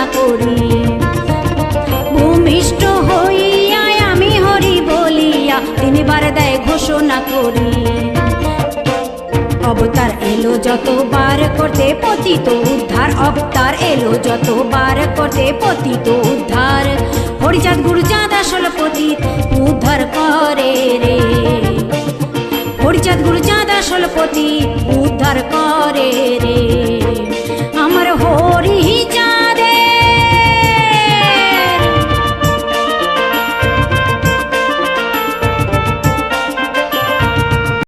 ঘোষণা করি। ভূমিষ্ঠ হইয়া আমি হরি বলিয়া তিনবার দেয় ঘোষণা করি। অবতার এলো যতবার করতে পতিত উদ্ধার, অবতার এলো যতবার করতে পতিত উদ্ধার। হরিচাঁদ গুরুচাঁদ আসল পতিত উদ্ধার করে রে, হরিচাঁদ গুরুচাঁদ আসল পতিত উদ্ধার করে রে।